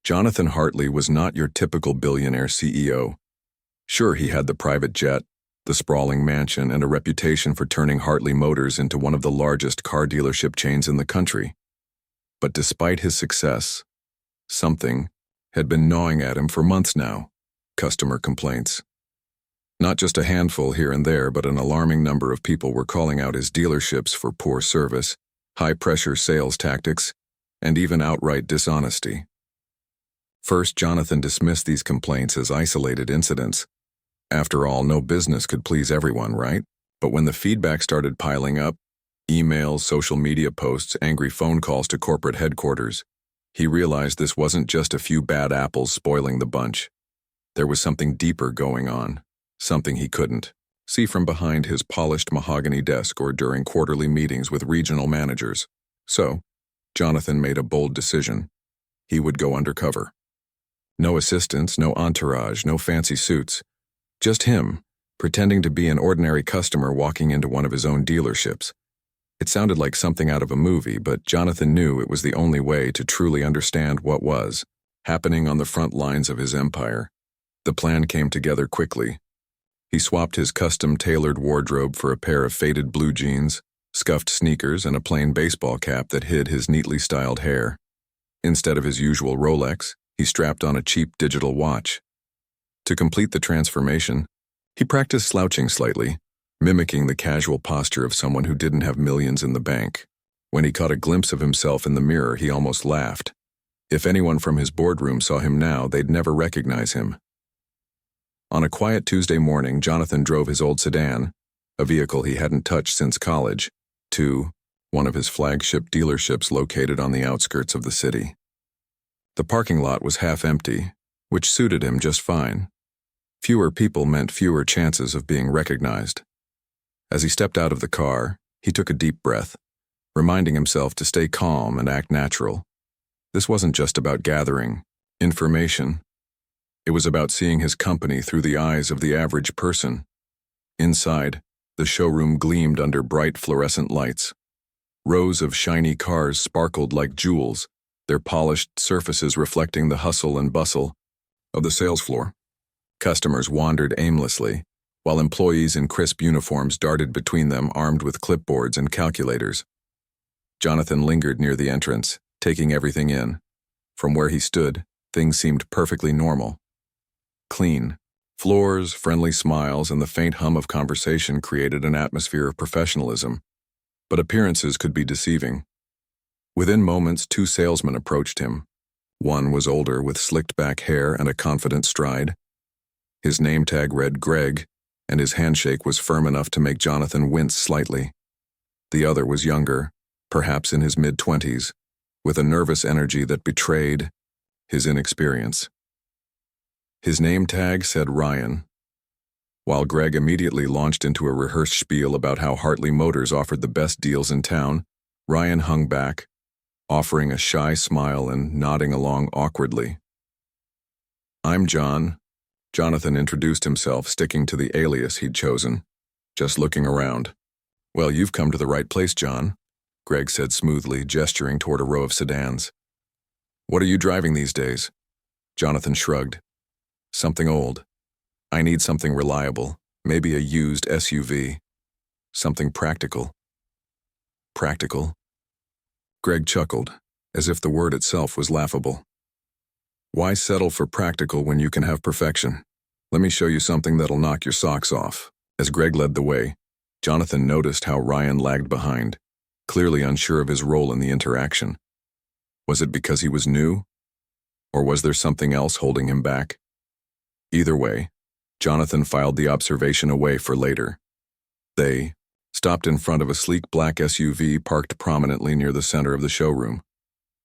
Jonathan Hartley was not your typical billionaire CEO. Sure, he had the private jet, the sprawling mansion, and a reputation for turning Hartley Motors into one of the largest car dealership chains in the country. But despite his success, something had been gnawing at him for months now: customer complaints. Not just a handful here and there, but an alarming number of people were calling out his dealerships for poor service, high-pressure sales tactics, and even outright dishonesty. First, Jonathan dismissed these complaints as isolated incidents. After all, no business could please everyone, right? But when the feedback started piling up, emails, social media posts, angry phone calls to corporate headquarters, he realized this wasn't just a few bad apples spoiling the bunch. There was something deeper going on, something he couldn't see from behind his polished mahogany desk or during quarterly meetings with regional managers. So, Jonathan made a bold decision. He would go undercover. No assistants, no entourage, no fancy suits. Just him, pretending to be an ordinary customer walking into one of his own dealerships. It sounded like something out of a movie, but Jonathan knew it was the only way to truly understand what was happening on the front lines of his empire. The plan came together quickly. He swapped his custom-tailored wardrobe for a pair of faded blue jeans, scuffed sneakers, and a plain baseball cap that hid his neatly styled hair. Instead of his usual Rolex, he strapped on a cheap digital watch. To complete the transformation, he practiced slouching slightly, mimicking the casual posture of someone who didn't have millions in the bank. When he caught a glimpse of himself in the mirror, he almost laughed. If anyone from his boardroom saw him now, they'd never recognize him. On a quiet Tuesday morning, Jonathan drove his old sedan, a vehicle he hadn't touched since college, to one of his flagship dealerships located on the outskirts of the city. The parking lot was half empty, which suited him just fine. Fewer people meant fewer chances of being recognized. As he stepped out of the car, he took a deep breath, reminding himself to stay calm and act natural. This wasn't just about gathering information. It was about seeing his company through the eyes of the average person. Inside, the showroom gleamed under bright fluorescent lights. Rows of shiny cars sparkled like jewels, their polished surfaces reflecting the hustle and bustle of the sales floor. Customers wandered aimlessly, while employees in crisp uniforms darted between them armed with clipboards and calculators. Jonathan lingered near the entrance, taking everything in. From where he stood, things seemed perfectly normal. Clean. Floors, friendly smiles, and the faint hum of conversation created an atmosphere of professionalism. But appearances could be deceiving. Within moments, two salesmen approached him. One was older, with slicked-back hair and a confident stride. His name tag read Greg, and his handshake was firm enough to make Jonathan wince slightly. The other was younger, perhaps in his mid-20s, with a nervous energy that betrayed his inexperience. His name tag said Ryan. While Greg immediately launched into a rehearsed spiel about how Hartley Motors offered the best deals in town, Ryan hung back, offering a shy smile and nodding along awkwardly. "I'm John." Jonathan introduced himself, sticking to the alias he'd chosen, just looking around. "Well, you've come to the right place, John," Greg said smoothly, gesturing toward a row of sedans. "What are you driving these days?" Jonathan shrugged. "Something old. I need something reliable, maybe a used SUV. Something practical." "Practical?" Greg chuckled, as if the word itself was laughable. "Why settle for practical when you can have perfection? Let me show you something that'll knock your socks off." As Greg led the way, Jonathan noticed how Ryan lagged behind, clearly unsure of his role in the interaction. Was it because he was new? Or was there something else holding him back? Either way, Jonathan filed the observation away for later. They stopped in front of a sleek black SUV parked prominently near the center of the showroom.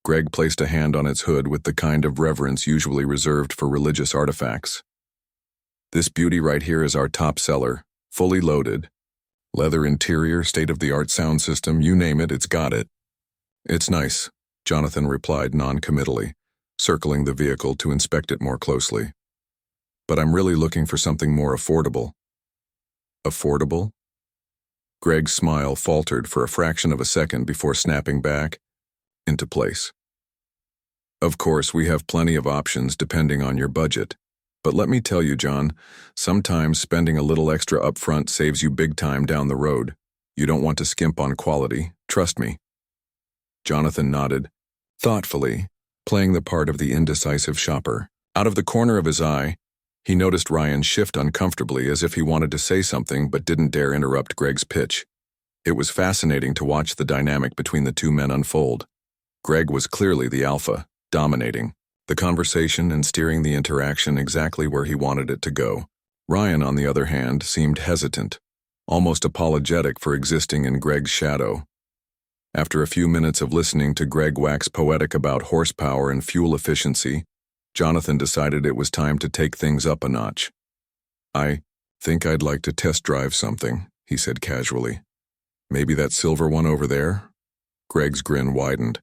Greg placed a hand on its hood with the kind of reverence usually reserved for religious artifacts. "This beauty right here is our top seller, fully loaded. Leather interior, state-of-the-art sound system, you name it, it's got it." "It's nice," Jonathan replied non-committally, circling the vehicle to inspect it more closely. "But I'm really looking for something more affordable." "Affordable?" Greg's smile faltered for a fraction of a second before snapping back into place. Of course, we have plenty of options depending on your budget. But let me tell you, John, sometimes spending a little extra upfront saves you big time down the road. You don't want to skimp on quality, trust me. Jonathan nodded, thoughtfully, playing the part of the indecisive shopper. Out of the corner of his eye, he noticed Ryan shift uncomfortably as if he wanted to say something but didn't dare interrupt Greg's pitch. It was fascinating to watch the dynamic between the two men unfold. Greg was clearly the alpha, dominating the conversation and steering the interaction exactly where he wanted it to go. Ryan, on the other hand, seemed hesitant, almost apologetic for existing in Greg's shadow. After a few minutes of listening to Greg wax poetic about horsepower and fuel efficiency, Jonathan decided it was time to take things up a notch. "I think I'd like to test drive something," he said casually. "Maybe that silver one over there?" Greg's grin widened.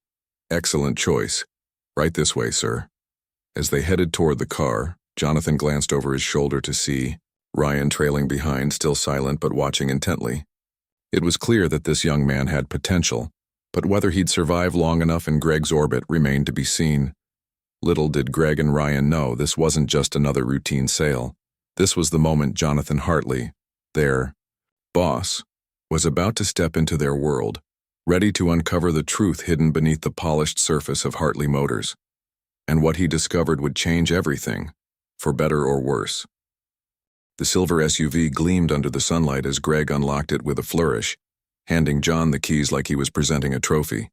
"Excellent choice. Right this way, sir." As they headed toward the car, Jonathan glanced over his shoulder to see Ryan trailing behind, still silent but watching intently. It was clear that this young man had potential, but whether he'd survive long enough in Greg's orbit remained to be seen. Little did Greg and Ryan know this wasn't just another routine sale. This was the moment Jonathan Hartley, their boss, was about to step into their world, ready to uncover the truth hidden beneath the polished surface of Hartley Motors. And what he discovered would change everything, for better or worse. The silver SUV gleamed under the sunlight as Greg unlocked it with a flourish, handing John the keys like he was presenting a trophy.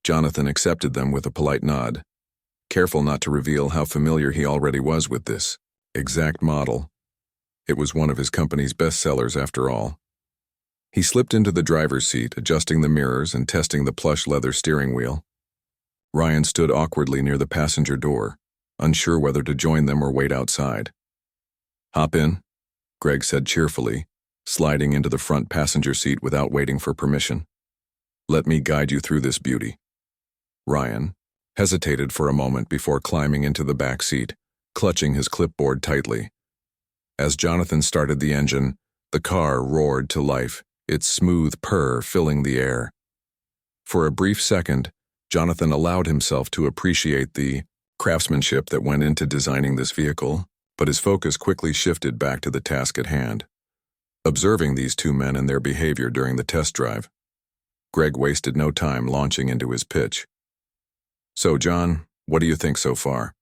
Jonathan accepted them with a polite nod, careful not to reveal how familiar he already was with this exact model. It was one of his company's best sellers after all. He slipped into the driver's seat, adjusting the mirrors and testing the plush leather steering wheel. Ryan stood awkwardly near the passenger door, unsure whether to join them or wait outside. "Hop in," Greg said cheerfully, sliding into the front passenger seat without waiting for permission. "Let me guide you through this beauty." Ryan hesitated for a moment before climbing into the back seat, clutching his clipboard tightly. As Jonathan started the engine, the car roared to life, its smooth purr filling the air. For a brief second, Jonathan allowed himself to appreciate the craftsmanship that went into designing this vehicle, but his focus quickly shifted back to the task at hand. Observing these two men and their behavior during the test drive, Greg wasted no time launching into his pitch. "So, John, what do you think so far?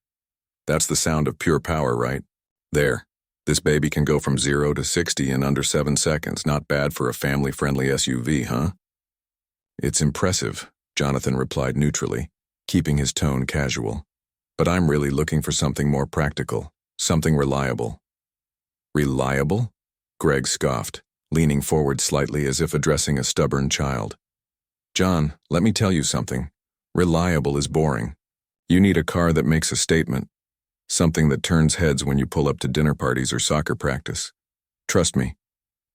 That's the sound of pure power, right? There. This baby can go from 0 to 60 in under 7 seconds. Not bad for a family-friendly SUV, huh?" "It's impressive," Jonathan replied neutrally, keeping his tone casual. "But I'm really looking for something more practical, something reliable." "Reliable?" Greg scoffed, leaning forward slightly as if addressing a stubborn child. "John, let me tell you something. Reliable is boring. You need a car that makes a statement, something that turns heads when you pull up to dinner parties or soccer practice. Trust me,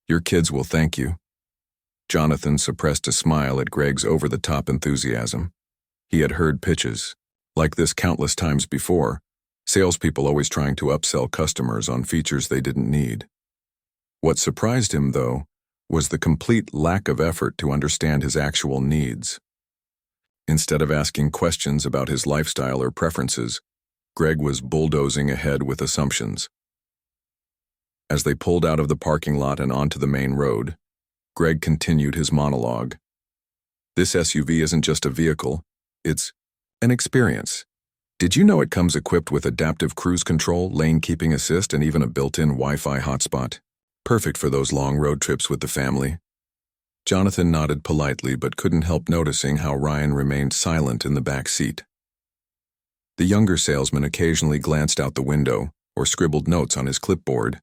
your kids will thank you." Jonathan suppressed a smile at Greg's over-the-top enthusiasm. He had heard pitches like this countless times before, salespeople always trying to upsell customers on features they didn't need. What surprised him, though, was the complete lack of effort to understand his actual needs. Instead of asking questions about his lifestyle or preferences, Greg was bulldozing ahead with assumptions. As they pulled out of the parking lot and onto the main road, Greg continued his monologue. "This SUV isn't just a vehicle, it's an experience. Did you know it comes equipped with adaptive cruise control, lane keeping assist, and even a built-in Wi-Fi hotspot? Perfect for those long road trips with the family." Jonathan nodded politely but couldn't help noticing how Ryan remained silent in the back seat. The younger salesman occasionally glanced out the window or scribbled notes on his clipboard,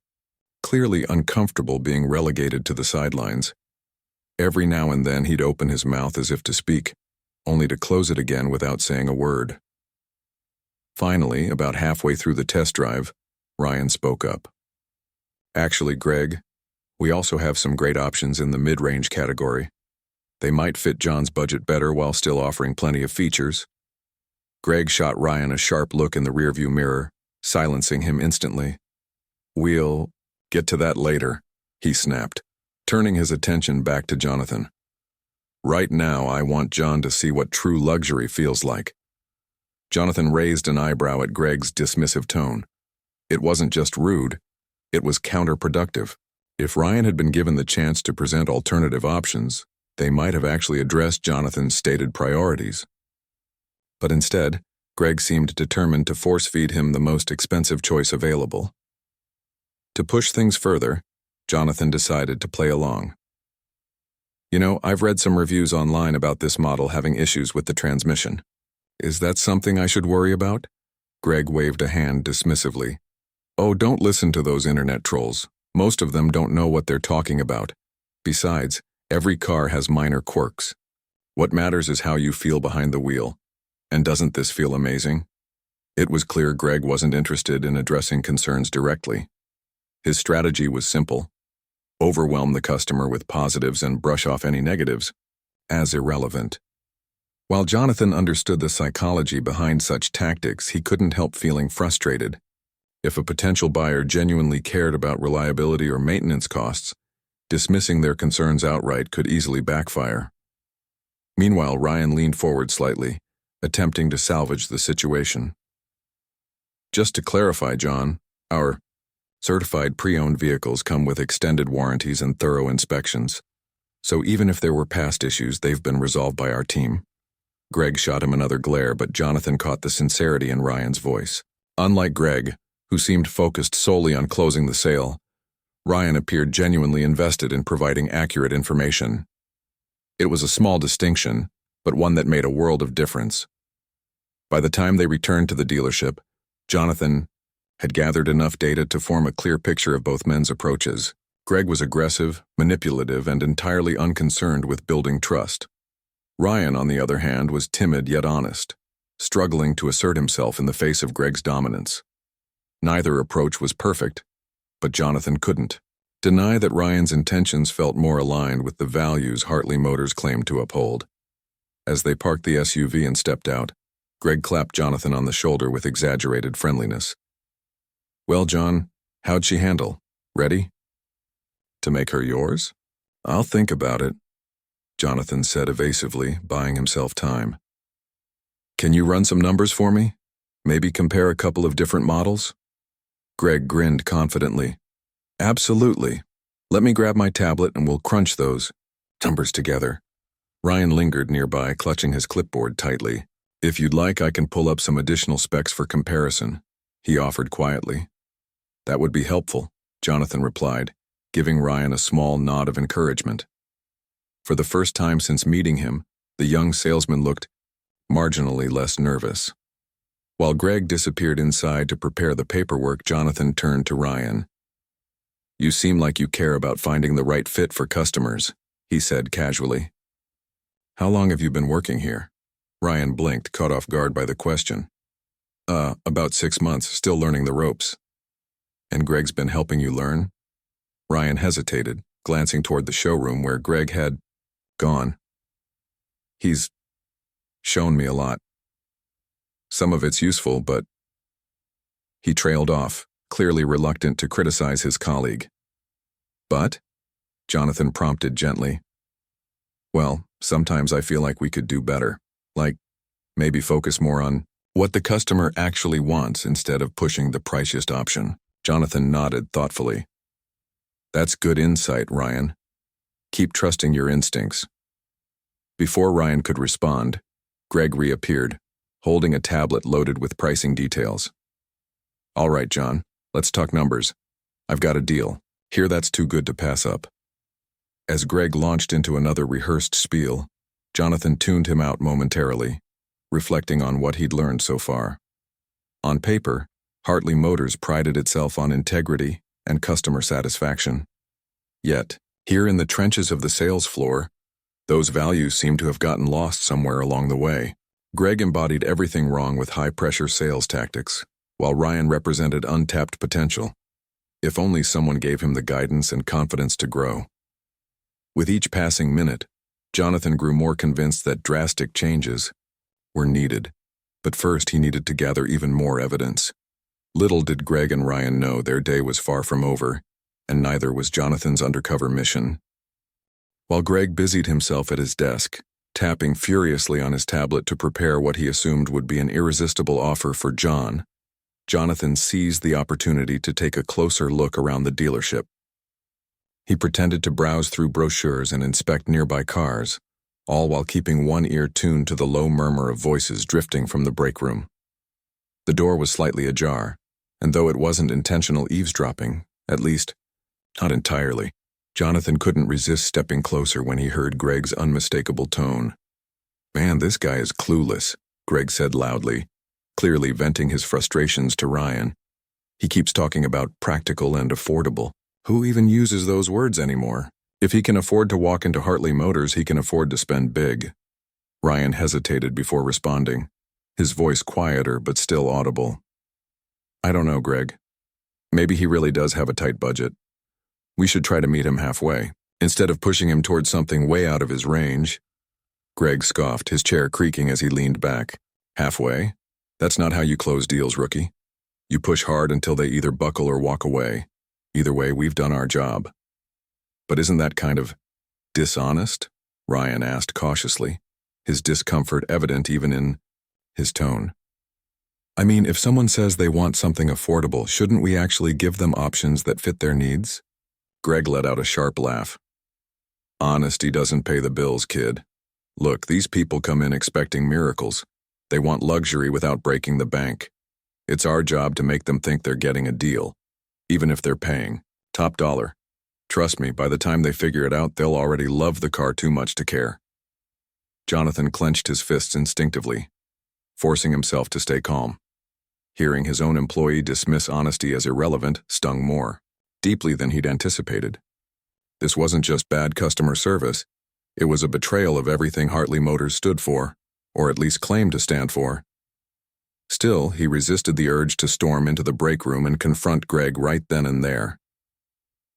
clearly uncomfortable being relegated to the sidelines. Every now and then he'd open his mouth as if to speak, only to close it again without saying a word. Finally, about halfway through the test drive, Ryan spoke up. "Actually, Greg, we also have some great options in the mid-range category. They might fit John's budget better while still offering plenty of features." Greg shot Ryan a sharp look in the rearview mirror, silencing him instantly. "We'll get to that later," he snapped, turning his attention back to Jonathan. "Right now, I want John to see what true luxury feels like." Jonathan raised an eyebrow at Greg's dismissive tone. It wasn't just rude, it was counterproductive. If Ryan had been given the chance to present alternative options, they might have actually addressed Jonathan's stated priorities. But instead, Greg seemed determined to force-feed him the most expensive choice available. To push things further, Jonathan decided to play along. You know, I've read some reviews online about this model having issues with the transmission. Is that something I should worry about? Greg waved a hand dismissively. Oh, don't listen to those internet trolls. Most of them don't know what they're talking about. Besides, every car has minor quirks. What matters is how you feel behind the wheel. And doesn't this feel amazing? It was clear Greg wasn't interested in addressing concerns directly. His strategy was simple. Overwhelm the customer with positives and brush off any negatives as irrelevant. While Jonathan understood the psychology behind such tactics, he couldn't help feeling frustrated. If a potential buyer genuinely cared about reliability or maintenance costs, dismissing their concerns outright could easily backfire. Meanwhile, Ryan leaned forward slightly, attempting to salvage the situation. Just to clarify, John, our certified pre-owned vehicles come with extended warranties and thorough inspections. So even if there were past issues, they've been resolved by our team. Greg shot him another glare, but Jonathan caught the sincerity in Ryan's voice. Unlike Greg, who seemed focused solely on closing the sale, Ryan appeared genuinely invested in providing accurate information. It was a small distinction, but one that made a world of difference. By the time they returned to the dealership, Jonathan had gathered enough data to form a clear picture of both men's approaches. Greg was aggressive, manipulative, and entirely unconcerned with building trust. Ryan, on the other hand, was timid yet honest, struggling to assert himself in the face of Greg's dominance. Neither approach was perfect, but Jonathan couldn't deny that Ryan's intentions felt more aligned with the values Hartley Motors claimed to uphold. As they parked the SUV and stepped out, Greg clapped Jonathan on the shoulder with exaggerated friendliness. Well, John, how'd she handle? Ready? To make her yours? I'll think about it, Jonathan said evasively, buying himself time. Can you run some numbers for me? Maybe compare a couple of different models? Greg grinned confidently. Absolutely. Let me grab my tablet and we'll crunch those numbers together. Ryan lingered nearby, clutching his clipboard tightly. If you'd like, I can pull up some additional specs for comparison, he offered quietly. That would be helpful, Jonathan replied, giving Ryan a small nod of encouragement. For the first time since meeting him, the young salesman looked marginally less nervous. While Greg disappeared inside to prepare the paperwork, Jonathan turned to Ryan. You seem like you care about finding the right fit for customers, he said casually. How long have you been working here? Ryan blinked, caught off guard by the question. About 6 months, still learning the ropes. And Greg's been helping you learn? Ryan hesitated, glancing toward the showroom where Greg had gone. He's shown me a lot. Some of it's useful, but... He trailed off, clearly reluctant to criticize his colleague. But? Jonathan prompted gently. Well, sometimes I feel like we could do better. Like, maybe focus more on what the customer actually wants instead of pushing the priciest option. Jonathan nodded thoughtfully. That's good insight, Ryan. Keep trusting your instincts. Before Ryan could respond, Greg reappeared, holding a tablet loaded with pricing details. All right, John, let's talk numbers. I've got a deal. Here, that's too good to pass up. As Greg launched into another rehearsed spiel, Jonathan tuned him out momentarily, reflecting on what he'd learned so far. On paper, Hartley Motors prided itself on integrity and customer satisfaction. Yet, here in the trenches of the sales floor, those values seemed to have gotten lost somewhere along the way. Greg embodied everything wrong with high-pressure sales tactics, while Ryan represented untapped potential. If only someone gave him the guidance and confidence to grow. With each passing minute, Jonathan grew more convinced that drastic changes were needed. But first, he needed to gather even more evidence. Little did Greg and Ryan know their day was far from over, and neither was Jonathan's undercover mission. While Greg busied himself at his desk, Tapping furiously on his tablet to prepare what he assumed would be an irresistible offer for John, Jonathan seized the opportunity to take a closer look around the dealership. He pretended to browse through brochures and inspect nearby cars, all while keeping one ear tuned to the low murmur of voices drifting from the break room. The door was slightly ajar, and though it wasn't intentional eavesdropping, at least, not entirely, Jonathan couldn't resist stepping closer when he heard Greg's unmistakable tone. "Man, this guy is clueless," Greg said loudly, clearly venting his frustrations to Ryan. "He keeps talking about practical and affordable. Who even uses those words anymore? If he can afford to walk into Hartley Motors, he can afford to spend big." Ryan hesitated before responding, his voice quieter but still audible. "I don't know, Greg. Maybe he really does have a tight budget. We should try to meet him halfway, instead of pushing him towards something way out of his range." Greg scoffed, his chair creaking as he leaned back. "Halfway? That's not how you close deals, rookie. You push hard until they either buckle or walk away. Either way, we've done our job." "But isn't that kind of dishonest?" Ryan asked cautiously, his discomfort evident even in his tone. "I mean, if someone says they want something affordable, shouldn't we actually give them options that fit their needs?" Greg let out a sharp laugh. "Honesty doesn't pay the bills, kid. Look, these people come in expecting miracles. They want luxury without breaking the bank. It's our job to make them think they're getting a deal, even if they're paying top dollar. Trust me, by the time they figure it out, they'll already love the car too much to care." Jonathan clenched his fists instinctively, forcing himself to stay calm. Hearing his own employee dismiss honesty as irrelevant stung more deeply than he'd anticipated. This wasn't just bad customer service, it was a betrayal of everything Hartley Motors stood for, or at least claimed to stand for. Still, he resisted the urge to storm into the break room and confront Greg right then and there.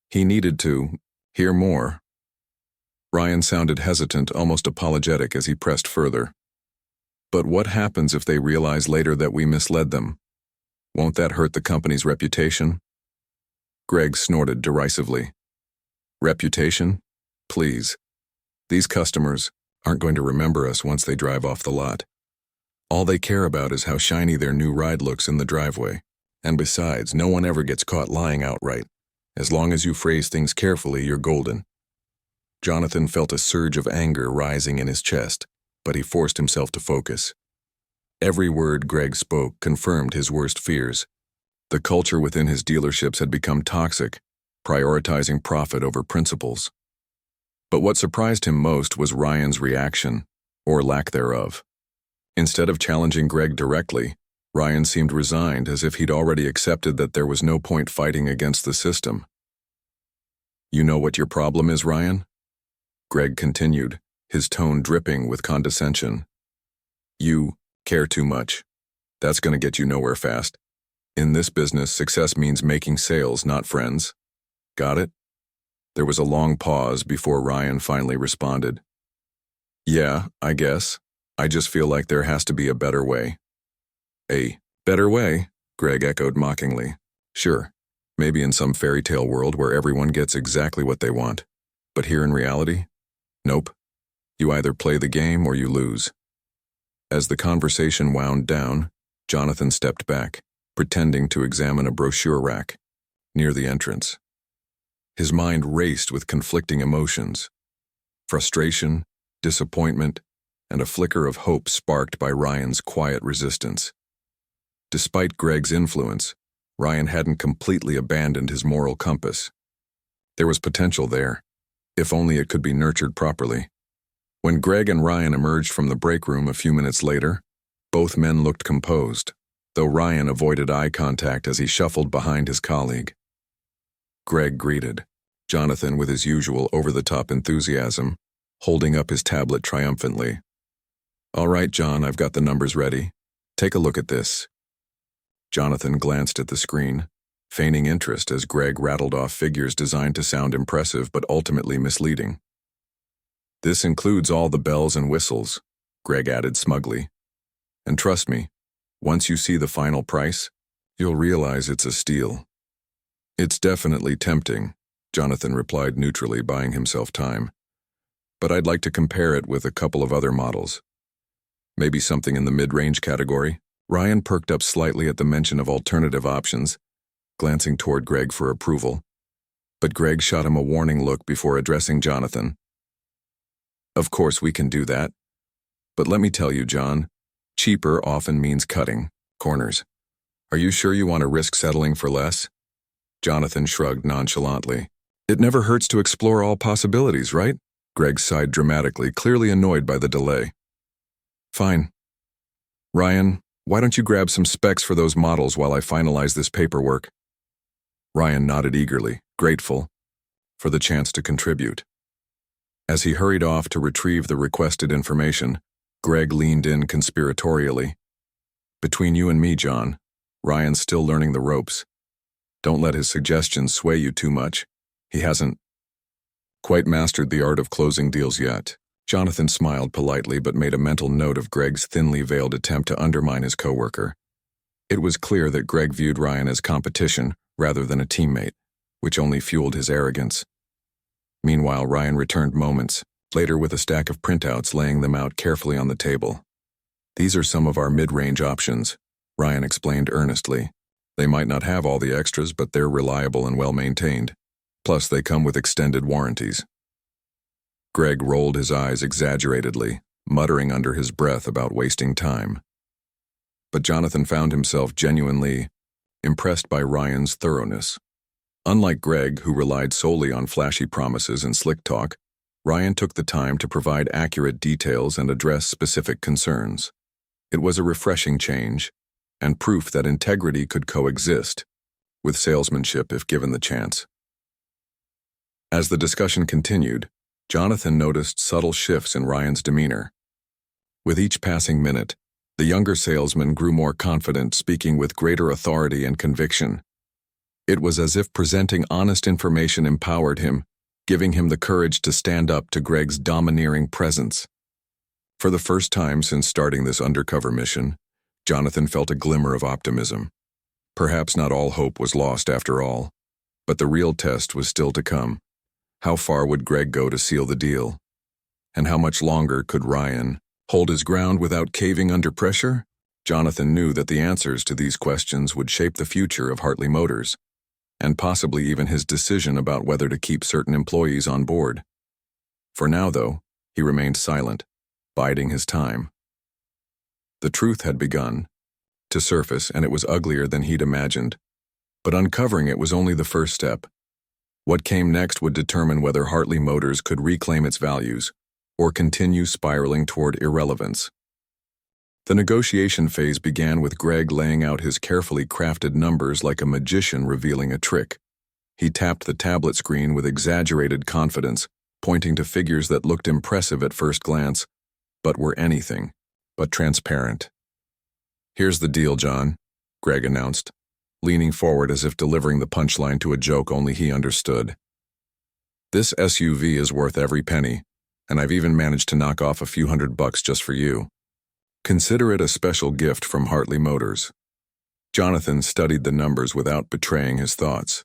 He needed to hear more. Ryan sounded hesitant, almost apologetic as he pressed further. "But what happens if they realize later that we misled them? Won't that hurt the company's reputation?" Greg snorted derisively. "Reputation? Please. These customers aren't going to remember us once they drive off the lot. All they care about is how shiny their new ride looks in the driveway. And besides, no one ever gets caught lying outright. As long as you phrase things carefully, you're golden." Jonathan felt a surge of anger rising in his chest, but he forced himself to focus. Every word Greg spoke confirmed his worst fears. The culture within his dealerships had become toxic, prioritizing profit over principles. But what surprised him most was Ryan's reaction, or lack thereof. Instead of challenging Greg directly, Ryan seemed resigned, as if he'd already accepted that there was no point fighting against the system. "You know what your problem is, Ryan?" Greg continued, his tone dripping with condescension. "You care too much. That's going to get you nowhere fast. In this business, success means making sales, not friends. Got it?" There was a long pause before Ryan finally responded. "Yeah, I guess. I just feel like there has to be a better way." "A better way?" Greg echoed mockingly. "Sure, maybe in some fairy tale world where everyone gets exactly what they want. But here in reality? Nope. You either play the game or you lose." As the conversation wound down, Jonathan stepped back, pretending to examine a brochure rack near the entrance. His mind raced with conflicting emotions: frustration, disappointment, and a flicker of hope sparked by Ryan's quiet resistance. Despite Greg's influence, Ryan hadn't completely abandoned his moral compass. There was potential there, if only it could be nurtured properly. When Greg and Ryan emerged from the break room a few minutes later, both men looked composed, though Ryan avoided eye contact as he shuffled behind his colleague. Greg greeted, Jonathan with his usual over-the-top enthusiasm, holding up his tablet triumphantly. "All right, John, I've got the numbers ready. Take a look at this." Jonathan glanced at the screen, feigning interest as Greg rattled off figures designed to sound impressive but ultimately misleading. "This includes all the bells and whistles," Greg added smugly. "And trust me, once you see the final price, you'll realize it's a steal." "It's definitely tempting," Jonathan replied neutrally, buying himself time. but I'd like to compare it with a couple of other models. Maybe something in the mid-range category. Ryan perked up slightly at the mention of alternative options, glancing toward Greg for approval. But Greg shot him a warning look before addressing Jonathan. Of course we can do that. But let me tell you, John, cheaper often means cutting corners. Are you sure you want to risk settling for less? Jonathan shrugged nonchalantly. It never hurts to explore all possibilities, right? Greg sighed dramatically, clearly annoyed by the delay. Fine. Ryan, why don't you grab some specs for those models while I finalize this paperwork? Ryan nodded eagerly, grateful for the chance to contribute. As he hurried off to retrieve the requested information, Greg leaned in conspiratorially. Between you and me, John, Ryan's still learning the ropes. Don't let his suggestions sway you too much. He hasn't quite mastered the art of closing deals yet. Jonathan smiled politely but made a mental note of Greg's thinly veiled attempt to undermine his coworker. It was clear that Greg viewed Ryan as competition rather than a teammate, which only fueled his arrogance. Meanwhile, Ryan returned moments later with a stack of printouts, laying them out carefully on the table. These are some of our mid-range options, Ryan explained earnestly. They might not have all the extras, but they're reliable and well-maintained. Plus, they come with extended warranties. Greg rolled his eyes exaggeratedly, muttering under his breath about wasting time. But Jonathan found himself genuinely impressed by Ryan's thoroughness. Unlike Greg, who relied solely on flashy promises and slick talk, Ryan took the time to provide accurate details and address specific concerns. It was a refreshing change, and proof that integrity could coexist with salesmanship if given the chance. As the discussion continued, Jonathan noticed subtle shifts in Ryan's demeanor. With each passing minute, the younger salesman grew more confident, speaking with greater authority and conviction. It was as if presenting honest information empowered him, giving him the courage to stand up to Greg's domineering presence. For the first time since starting this undercover mission, Jonathan felt a glimmer of optimism. Perhaps not all hope was lost after all, but the real test was still to come. How far would Greg go to seal the deal? And how much longer could Ryan hold his ground without caving under pressure? Jonathan knew that the answers to these questions would shape the future of Hartley Motors, and possibly even his decision about whether to keep certain employees on board. For now, though, he remained silent, biding his time. The truth had begun to surface, and it was uglier than he'd imagined. But uncovering it was only the first step. What came next would determine whether Hartley Motors could reclaim its values or continue spiraling toward irrelevance. The negotiation phase began with Greg laying out his carefully crafted numbers like a magician revealing a trick. He tapped the tablet screen with exaggerated confidence, pointing to figures that looked impressive at first glance, but were anything but transparent. "Here's the deal, John," Greg announced, leaning forward as if delivering the punchline to a joke only he understood. "This SUV is worth every penny, and I've even managed to knock off a few $100 just for you. Consider it a special gift from Hartley Motors." Jonathan studied the numbers without betraying his thoughts.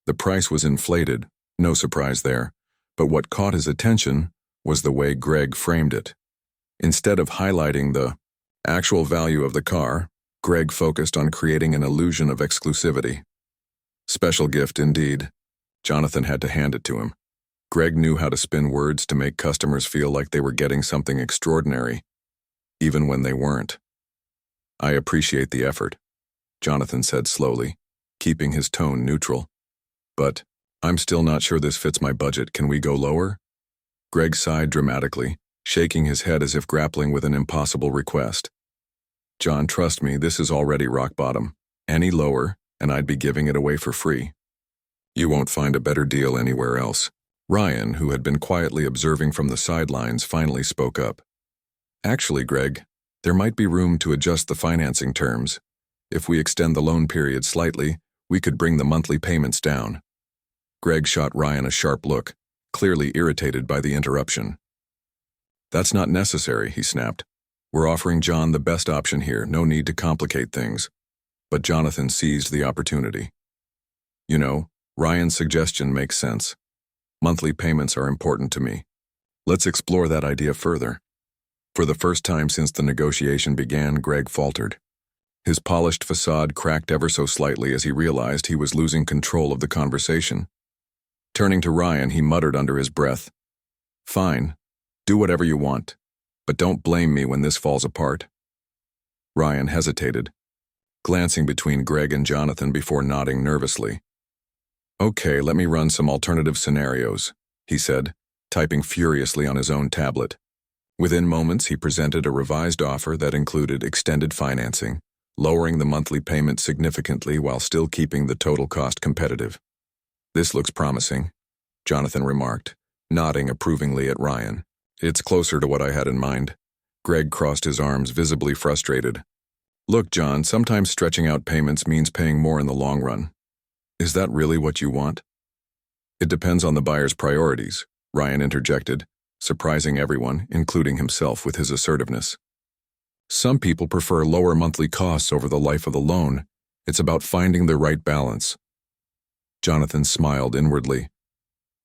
The price was inflated, no surprise there, but what caught his attention was the way Greg framed it. Instead of highlighting the actual value of the car, Greg focused on creating an illusion of exclusivity. Special gift indeed. Jonathan had to hand it to him. Greg knew how to spin words to make customers feel like they were getting something extraordinary, even when they weren't. "I appreciate the effort," Jonathan said slowly, keeping his tone neutral. "But I'm still not sure this fits my budget. Can we go lower?" Greg sighed dramatically, shaking his head as if grappling with an impossible request. "John, trust me, this is already rock bottom. Any lower, and I'd be giving it away for free. You won't find a better deal anywhere else." Ryan, who had been quietly observing from the sidelines, finally spoke up. "Actually, Greg, there might be room to adjust the financing terms. If we extend the loan period slightly, we could bring the monthly payments down." Greg shot Ryan a sharp look, clearly irritated by the interruption. "That's not necessary," he snapped. "We're offering John the best option here, no need to complicate things." But Jonathan seized the opportunity. "You know, Ryan's suggestion makes sense. Monthly payments are important to me. Let's explore that idea further. For the first time since the negotiation began, Greg faltered. His polished facade cracked ever so slightly as he realized he was losing control of the conversation. Turning to Ryan, he muttered under his breath, "Fine, do whatever you want, but don't blame me when this falls apart." Ryan hesitated, glancing between Greg and Jonathan before nodding nervously. "Okay, let me run some alternative scenarios," he said, typing furiously on his own tablet. Within moments, he presented a revised offer that included extended financing, lowering the monthly payment significantly while still keeping the total cost competitive. "This looks promising," Jonathan remarked, nodding approvingly at Ryan. "It's closer to what I had in mind." Greg crossed his arms, visibly frustrated. "Look, John, sometimes stretching out payments means paying more in the long run. Is that really what you want?" "It depends on the buyer's priorities," Ryan interjected, surprising everyone, including himself, with his assertiveness. "Some people prefer lower monthly costs over the life of the loan. It's about finding the right balance." Jonathan smiled inwardly.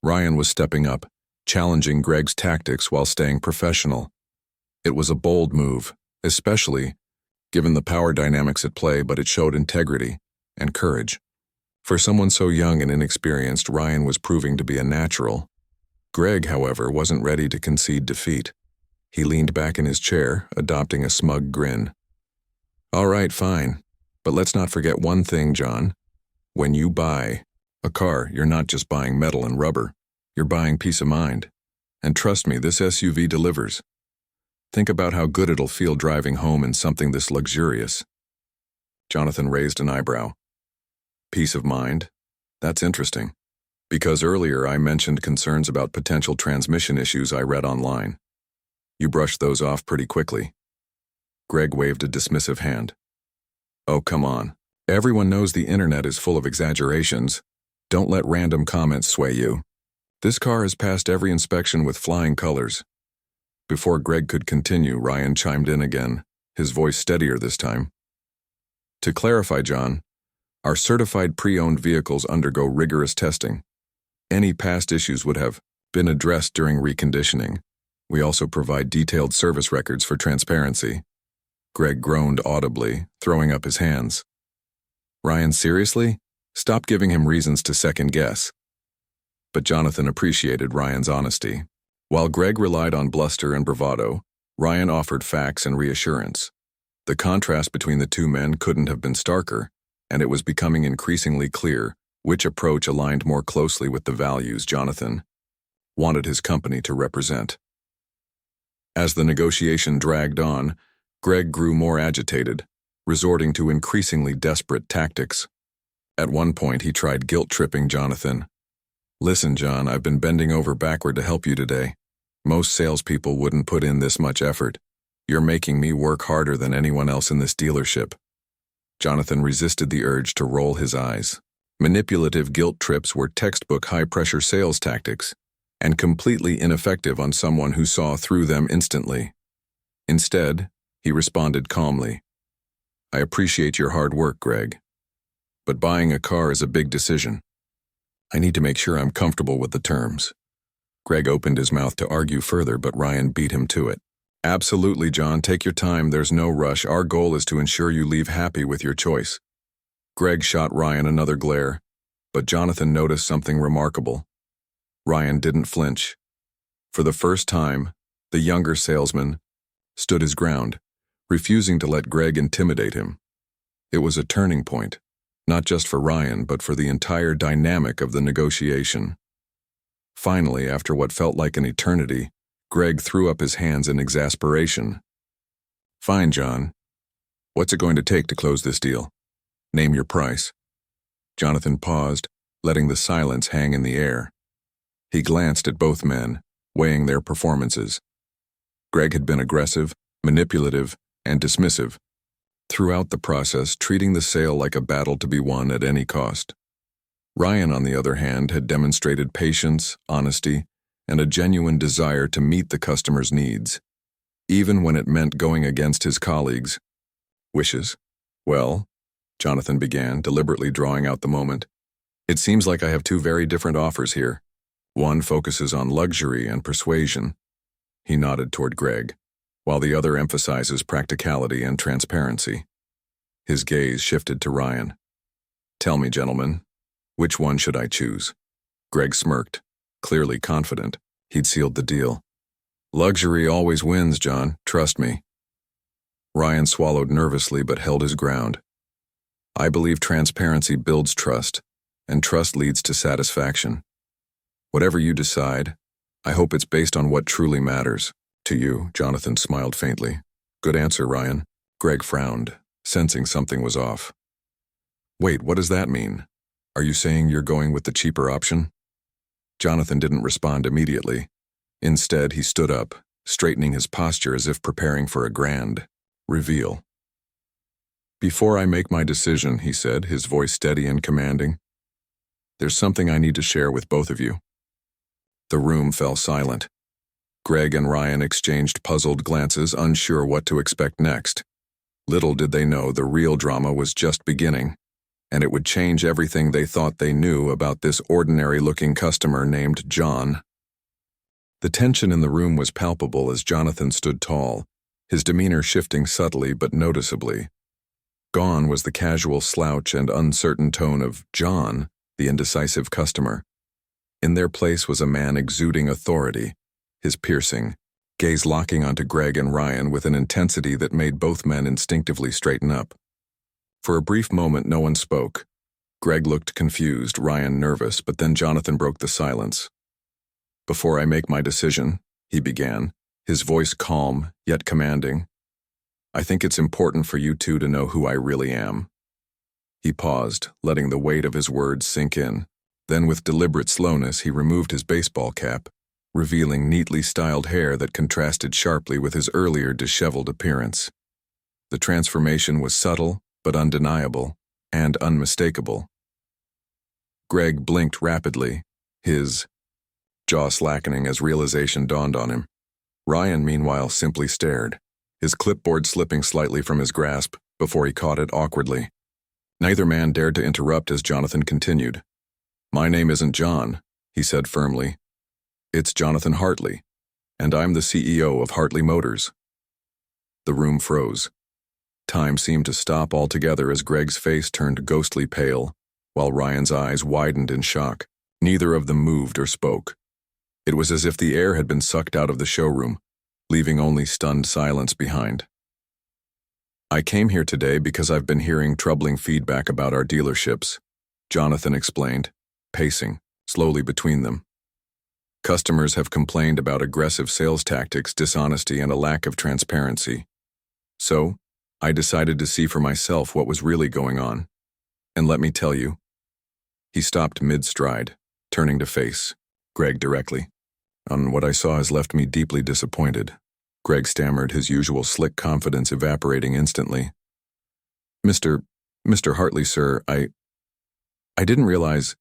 Ryan was stepping up, challenging Greg's tactics while staying professional. It was a bold move, especially given the power dynamics at play, but it showed integrity and courage. For someone so young and inexperienced, Ryan was proving to be a natural. Greg, however, wasn't ready to concede defeat. He leaned back in his chair, adopting a smug grin. "All right, fine. But let's not forget one thing, John. When you buy a car, you're not just buying metal and rubber. You're buying peace of mind. And trust me, this SUV delivers. Think about how good it'll feel driving home in something this luxurious." Jonathan raised an eyebrow. "Peace of mind? That's interesting. Because earlier I mentioned concerns about potential transmission issues I read online. You brushed those off pretty quickly." Greg waved a dismissive hand. "Oh, come on. Everyone knows the internet is full of exaggerations. Don't let random comments sway you. This car has passed every inspection with flying colors." Before Greg could continue, Ryan chimed in again, his voice steadier this time. "To clarify, John, our certified pre-owned vehicles undergo rigorous testing. Any past issues would have been addressed during reconditioning. We also provide detailed service records for transparency." Greg groaned audibly, throwing up his hands. "Ryan, seriously? Stop giving him reasons to second guess." But Jonathan appreciated Ryan's honesty. While Greg relied on bluster and bravado, Ryan offered facts and reassurance. The contrast between the two men couldn't have been starker, and it was becoming increasingly clear which approach aligned more closely with the values Jonathan wanted his company to represent. As the negotiation dragged on, Greg grew more agitated, resorting to increasingly desperate tactics. At one point, he tried guilt-tripping Jonathan. "Listen, John, I've been bending over backward to help you today. Most salespeople wouldn't put in this much effort. You're making me work harder than anyone else in this dealership." Jonathan resisted the urge to roll his eyes. Manipulative guilt trips were textbook high-pressure sales tactics, and completely ineffective on someone who saw through them instantly. Instead, he responded calmly, "I appreciate your hard work, Greg. But buying a car is a big decision. I need to make sure I'm comfortable with the terms." Greg opened his mouth to argue further, but Ryan beat him to it. "Absolutely, John, take your time, there's no rush. Our goal is to ensure you leave happy with your choice." Greg shot Ryan another glare, but Jonathan noticed something remarkable. Ryan didn't flinch. For the first time, the younger salesman stood his ground, refusing to let Greg intimidate him. It was a turning point, not just for Ryan, but for the entire dynamic of the negotiation. Finally, after what felt like an eternity, Greg threw up his hands in exasperation. "Fine, John. What's it going to take to close this deal? Name your price." Jonathan paused, letting the silence hang in the air. He glanced at both men, weighing their performances. Greg had been aggressive, manipulative, and dismissive, throughout the process treating the sale like a battle to be won at any cost. Ryan, on the other hand, had demonstrated patience, honesty, and a genuine desire to meet the customer's needs, even when it meant going against his colleagues' wishes. "Well," Jonathan began, deliberately drawing out the moment, "it seems like I have two very different offers here. One focuses on luxury and persuasion, He nodded toward Greg, while the other emphasizes practicality and transparency. His gaze shifted to Ryan. Tell me, gentlemen, which one should I choose? Greg smirked, clearly confident he'd sealed the deal. Luxury always wins, John, trust me. Ryan swallowed nervously but held his ground. I believe transparency builds trust, and trust leads to satisfaction. Whatever you decide, I hope it's based on what truly matters. To you, Jonathan smiled faintly. Good answer, Ryan. Greg frowned, sensing something was off. Wait, what does that mean? Are you saying you're going with the cheaper option? Jonathan didn't respond immediately. Instead, he stood up, straightening his posture as if preparing for a grand reveal. Before I make my decision, he said, his voice steady and commanding, there's something I need to share with both of you. The room fell silent. Greg and Ryan exchanged puzzled glances, unsure what to expect next. Little did they know the real drama was just beginning, and it would change everything they thought they knew about this ordinary-looking customer named John. The tension in the room was palpable as Jonathan stood tall, his demeanor shifting subtly but noticeably. Gone was the casual slouch and uncertain tone of John, the indecisive customer. In their place was a man exuding authority, his piercing gaze locking onto Greg and Ryan with an intensity that made both men instinctively straighten up. For a brief moment, no one spoke. Greg looked confused, Ryan nervous, but then Jonathan broke the silence. Before I make my decision, he began, his voice calm yet commanding, I think it's important for you two to know who I really am. He paused, letting the weight of his words sink in. Then with deliberate slowness, he removed his baseball cap, revealing neatly styled hair that contrasted sharply with his earlier disheveled appearance. The transformation was subtle, but undeniable, and unmistakable. Greg blinked rapidly, his jaw slackening as realization dawned on him. Ryan, meanwhile, simply stared, his clipboard slipping slightly from his grasp before he caught it awkwardly. Neither man dared to interrupt as Jonathan continued. My name isn't John, he said firmly. It's Jonathan Hartley, and I'm the CEO of Hartley Motors. The room froze. Time seemed to stop altogether as Greg's face turned ghostly pale, while Ryan's eyes widened in shock. Neither of them moved or spoke. It was as if the air had been sucked out of the showroom, leaving only stunned silence behind. I came here today because I've been hearing troubling feedback about our dealerships, Jonathan explained, pacing slowly between them. Customers have complained about aggressive sales tactics, dishonesty, and a lack of transparency. So, I decided to see for myself what was really going on. And let me tell you. He stopped mid-stride, turning to face Greg directly. What I saw has left me deeply disappointed. Greg stammered, his usual slick confidence evaporating instantly. Mr. Hartley, sir, I didn't realize.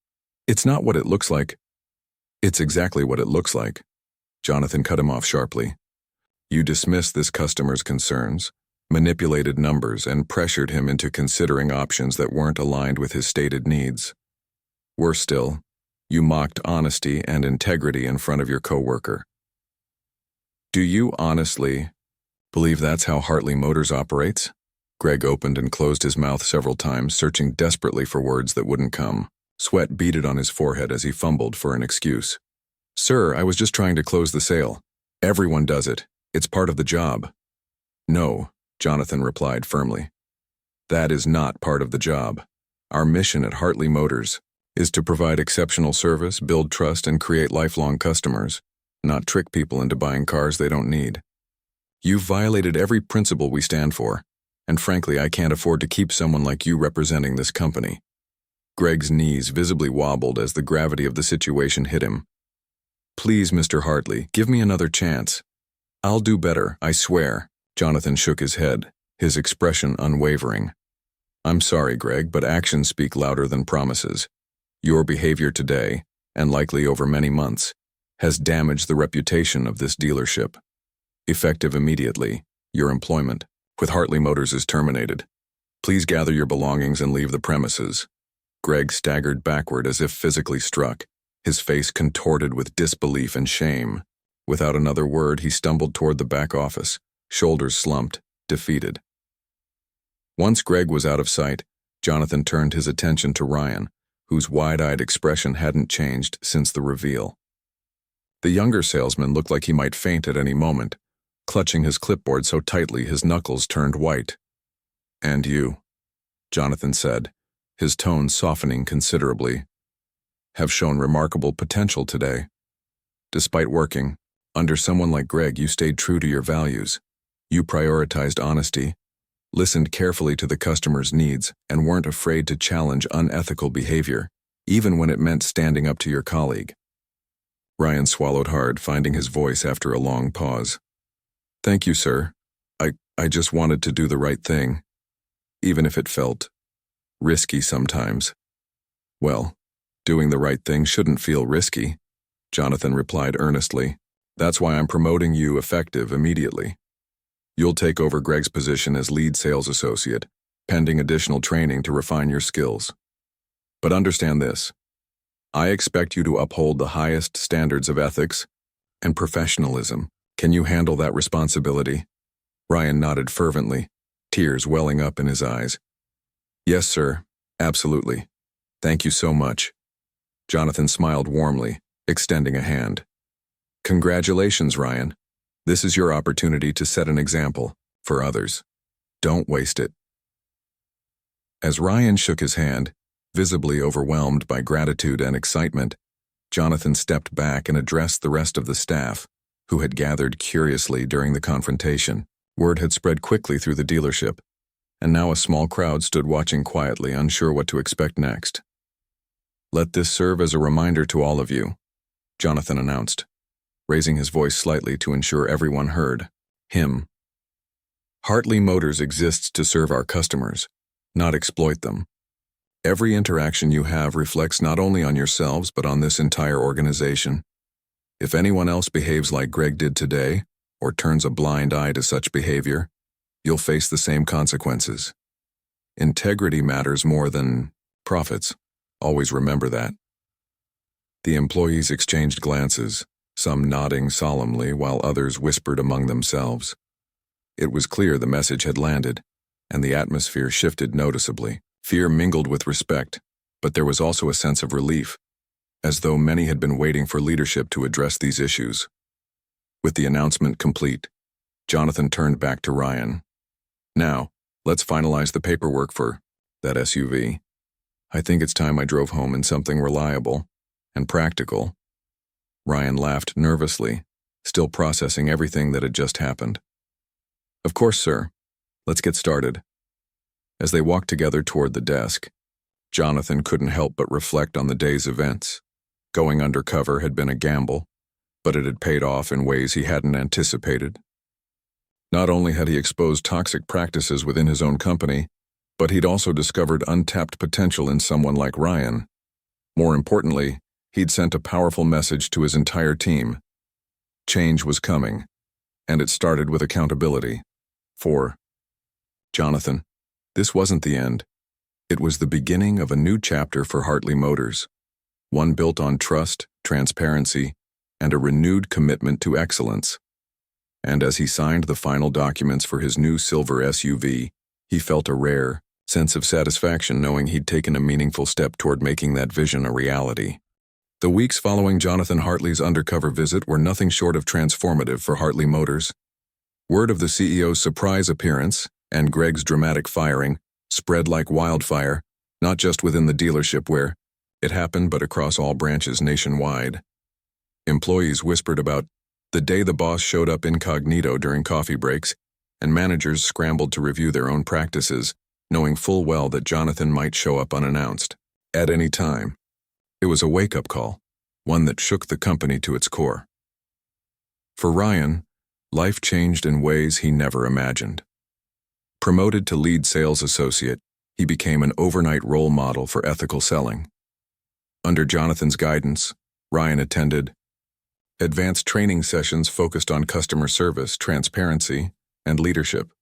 It's not what it looks like. It's exactly what it looks like. Jonathan cut him off sharply. You dismissed this customer's concerns, manipulated numbers, and pressured him into considering options that weren't aligned with his stated needs. Worse still, you mocked honesty and integrity in front of your coworker. Do you honestly believe that's how Hartley Motors operates? Greg opened and closed his mouth several times, searching desperately for words that wouldn't come. Sweat beaded on his forehead as he fumbled for an excuse. Sir, I was just trying to close the sale. Everyone does it. It's part of the job. No, Jonathan replied firmly. That is not part of the job. Our mission at Hartley Motors is to provide exceptional service, build trust, and create lifelong customers, not trick people into buying cars they don't need. You've violated every principle we stand for, and frankly, I can't afford to keep someone like you representing this company. Greg's knees visibly wobbled as the gravity of the situation hit him. Please, Mr. Hartley, give me another chance. I'll do better, I swear. Jonathan shook his head, his expression unwavering. I'm sorry, Greg, but actions speak louder than promises. Your behavior today, and likely over many months, has damaged the reputation of this dealership. Effective immediately, your employment with Hartley Motors is terminated. Please gather your belongings and leave the premises. Greg staggered backward as if physically struck, his face contorted with disbelief and shame. Without another word, he stumbled toward the back office, shoulders slumped, defeated. Once Greg was out of sight, Jonathan turned his attention to Ryan, whose wide-eyed expression hadn't changed since the reveal. The younger salesman looked like he might faint at any moment, clutching his clipboard so tightly his knuckles turned white. "And you," Jonathan said, his tone softening considerably, "have shown remarkable potential today. Despite working under someone like Greg, you stayed true to your values. You prioritized honesty, listened carefully to the customer's needs, and weren't afraid to challenge unethical behavior, even when it meant standing up to your colleague." Ryan swallowed hard, finding his voice after a long pause. "Thank you, sir. I just wanted to do the right thing, even if it felt risky sometimes." "Well, doing the right thing shouldn't feel risky," Jonathan replied earnestly. "That's why I'm promoting you effective immediately. You'll take over Greg's position as lead sales associate, pending additional training to refine your skills. But understand this. I expect you to uphold the highest standards of ethics and professionalism. Can you handle that responsibility?" Ryan nodded fervently, tears welling up in his eyes. "Yes, sir. Absolutely. Thank you so much." Jonathan smiled warmly, extending a hand. "Congratulations, Ryan. This is your opportunity to set an example for others. Don't waste it." As Ryan shook his hand, visibly overwhelmed by gratitude and excitement, Jonathan stepped back and addressed the rest of the staff, who had gathered curiously during the confrontation. Word had spread quickly through the dealership, and now a small crowd stood watching quietly, unsure what to expect next. "Let this serve as a reminder to all of you," Jonathan announced, raising his voice slightly to ensure everyone heard him. "Hartley Motors exists to serve our customers, not exploit them. Every interaction you have reflects not only on yourselves but on this entire organization. If anyone else behaves like Greg did today, or turns a blind eye to such behavior, you'll face the same consequences. Integrity matters more than profits. Always remember that." The employees exchanged glances, some nodding solemnly while others whispered among themselves. It was clear the message had landed, and the atmosphere shifted noticeably. Fear mingled with respect, but there was also a sense of relief, as though many had been waiting for leadership to address these issues. With the announcement complete, Jonathan turned back to Ryan. "Now, let's finalize the paperwork for that SUV. I think it's time I drove home in something reliable and practical." Ryan laughed nervously, still processing everything that had just happened. "Of course, sir. Let's get started." As they walked together toward the desk, Jonathan couldn't help but reflect on the day's events. Going undercover had been a gamble, but it had paid off in ways he hadn't anticipated. Not only had he exposed toxic practices within his own company, but he'd also discovered untapped potential in someone like Ryan. More importantly, he'd sent a powerful message to his entire team. Change was coming, and it started with accountability. For Jonathan, this wasn't the end. It was the beginning of a new chapter for Hartley Motors, one built on trust, transparency, and a renewed commitment to excellence. And as he signed the final documents for his new silver SUV, he felt a rare sense of satisfaction knowing he'd taken a meaningful step toward making that vision a reality. The weeks following Jonathan Hartley's undercover visit were nothing short of transformative for Hartley Motors. Word of the CEO's surprise appearance and Greg's dramatic firing spread like wildfire, not just within the dealership where it happened, but across all branches nationwide. Employees whispered about the day the boss showed up incognito during coffee breaks, and managers scrambled to review their own practices, knowing full well that Jonathan might show up unannounced at any time. It was a wake-up call, one that shook the company to its core. For Ryan, life changed in ways he never imagined. Promoted to lead sales associate, he became an overnight role model for ethical selling. Under Jonathan's guidance, Ryan attended advanced training sessions focused on customer service, transparency, and leadership.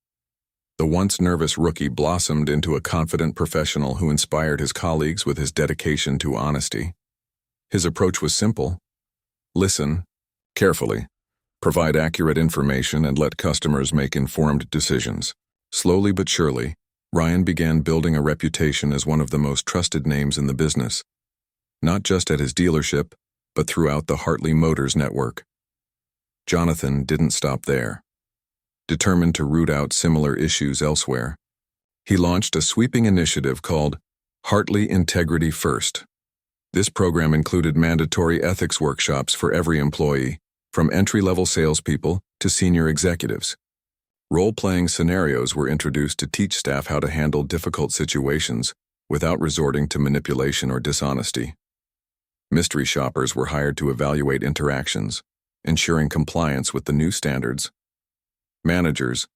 The once nervous rookie blossomed into a confident professional who inspired his colleagues with his dedication to honesty. His approach was simple: listen carefully, Provide accurate information and let customers make informed decisions. Slowly but surely, Ryan began building a reputation as one of the most trusted names in the business, not just at his dealership, but throughout the Hartley Motors network. Jonathan didn't stop there. Determined to root out similar issues elsewhere, he launched a sweeping initiative called Hartley Integrity First. This program included mandatory ethics workshops for every employee, from entry-level salespeople to senior executives. Role-playing scenarios were introduced to teach staff how to handle difficult situations without resorting to manipulation or dishonesty. Mystery shoppers were hired to evaluate interactions, ensuring compliance with the new standards. Managers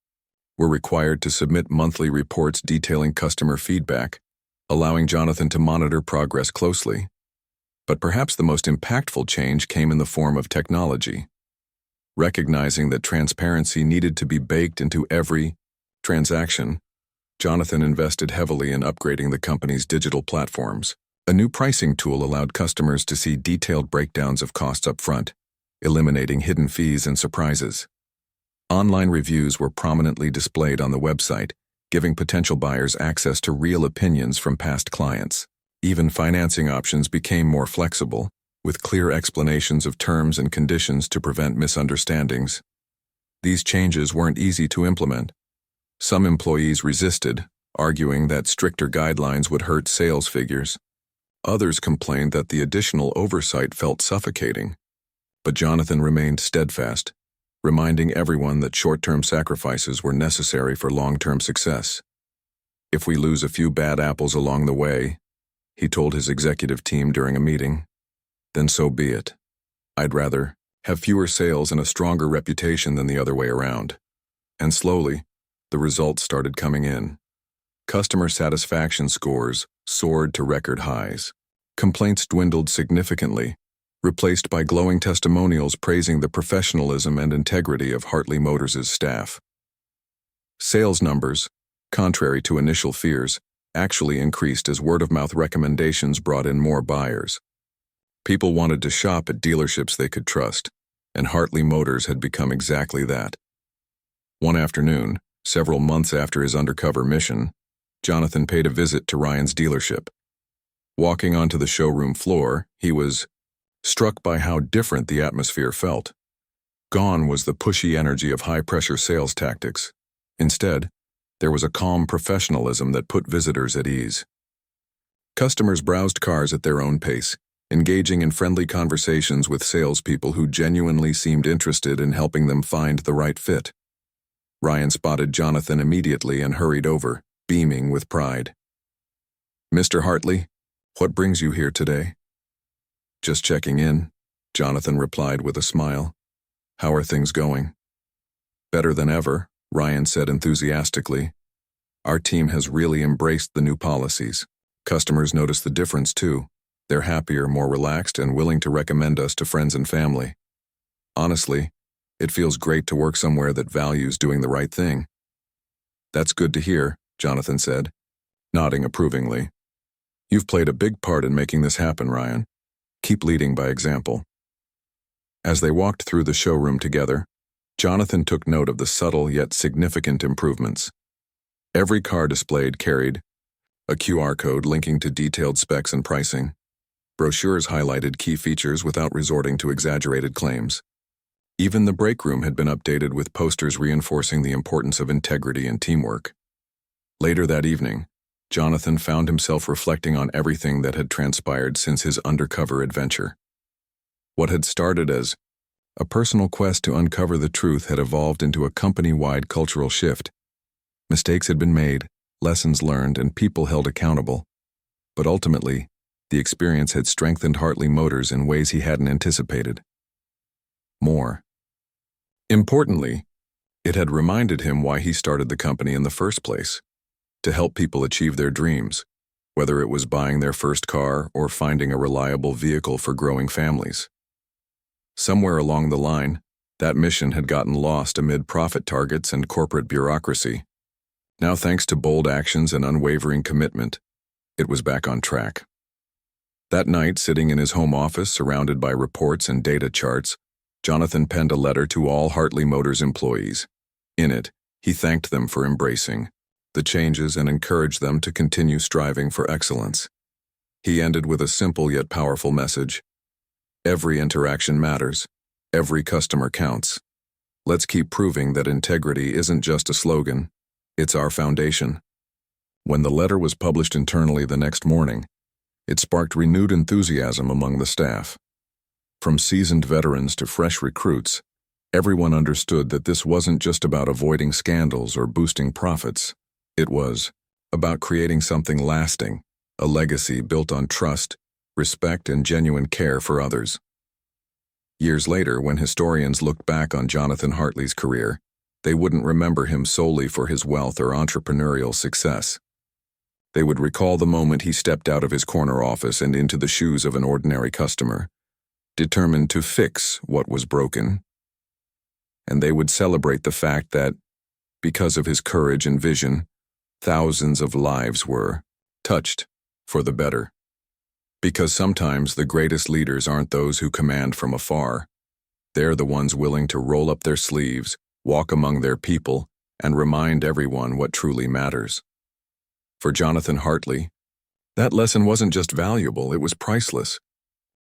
were required to submit monthly reports detailing customer feedback, allowing Jonathan to monitor progress closely. But perhaps the most impactful change came in the form of technology. Recognizing that transparency needed to be baked into every transaction, Jonathan invested heavily in upgrading the company's digital platforms. A new pricing tool allowed customers to see detailed breakdowns of costs up front, eliminating hidden fees and surprises. Online reviews were prominently displayed on the website, giving potential buyers access to real opinions from past clients. Even financing options became more flexible, with clear explanations of terms and conditions to prevent misunderstandings. These changes weren't easy to implement. Some employees resisted, arguing that stricter guidelines would hurt sales figures. Others complained that the additional oversight felt suffocating. But Jonathan remained steadfast, reminding everyone that short-term sacrifices were necessary for long-term success. If we lose a few bad apples along the way, he told his executive team during a meeting, then so be it. I'd rather have fewer sales and a stronger reputation than the other way around. And slowly, the results started coming in. Customer satisfaction scores soared to record highs. Complaints dwindled significantly, replaced by glowing testimonials praising the professionalism and integrity of Hartley Motors' staff. Sales numbers, contrary to initial fears, actually increased as word-of-mouth recommendations brought in more buyers. People wanted to shop at dealerships they could trust, and Hartley Motors had become exactly that. One afternoon, several months after his undercover mission, Jonathan paid a visit to Ryan's dealership. Walking onto the showroom floor, he was struck by how different the atmosphere felt. Gone was the pushy energy of high-pressure sales tactics. Instead, there was a calm professionalism that put visitors at ease. Customers browsed cars at their own pace, engaging in friendly conversations with salespeople who genuinely seemed interested in helping them find the right fit. Ryan spotted Jonathan immediately and hurried over, beaming with pride. "Mr. Hartley, what brings you here today?" "Just checking in," Jonathan replied with a smile. "How are things going?" "Better than ever," Ryan said enthusiastically. "Our team has really embraced the new policies. Customers notice the difference too. They're happier, more relaxed, and willing to recommend us to friends and family. Honestly, it feels great to work somewhere that values doing the right thing." "That's good to hear," Jonathan said, nodding approvingly. "You've played a big part in making this happen, Ryan. Keep leading by example." As they walked through the showroom together, Jonathan took note of the subtle yet significant improvements. Every car displayed carried a QR code linking to detailed specs and pricing. Brochures highlighted key features without resorting to exaggerated claims. Even the break room had been updated with posters reinforcing the importance of integrity and teamwork. Later that evening, Jonathan found himself reflecting on everything that had transpired since his undercover adventure. What had started as a personal quest to uncover the truth had evolved into a company-wide cultural shift. Mistakes had been made, lessons learned, and people held accountable. But ultimately, the experience had strengthened Hartley Motors in ways he hadn't anticipated. More importantly, it had reminded him why he started the company in the first place: to help people achieve their dreams, whether it was buying their first car or finding a reliable vehicle for growing families. Somewhere along the line, that mission had gotten lost amid profit targets and corporate bureaucracy. Now, thanks to bold actions and unwavering commitment, it was back on track. That night, sitting in his home office surrounded by reports and data charts, Jonathan penned a letter to all Hartley Motors employees. In it, he thanked them for embracing the changes and encouraged them to continue striving for excellence. He ended with a simple yet powerful message. Every interaction matters. Every customer counts. Let's keep proving that integrity isn't just a slogan, it's our foundation. When the letter was published internally the next morning, it sparked renewed enthusiasm among the staff. From seasoned veterans to fresh recruits, everyone understood that this wasn't just about avoiding scandals or boosting profits. It was about creating something lasting, a legacy built on trust, respect, and genuine care for others. Years later, when historians looked back on Jonathan Hartley's career, they wouldn't remember him solely for his wealth or entrepreneurial success. They would recall the moment he stepped out of his corner office and into the shoes of an ordinary customer, determined to fix what was broken. And they would celebrate the fact that, because of his courage and vision, thousands of lives were touched for the better. Because sometimes the greatest leaders aren't those who command from afar. They're the ones willing to roll up their sleeves, walk among their people, and remind everyone what truly matters. For Jonathan Hartley, that lesson wasn't just valuable, it was priceless.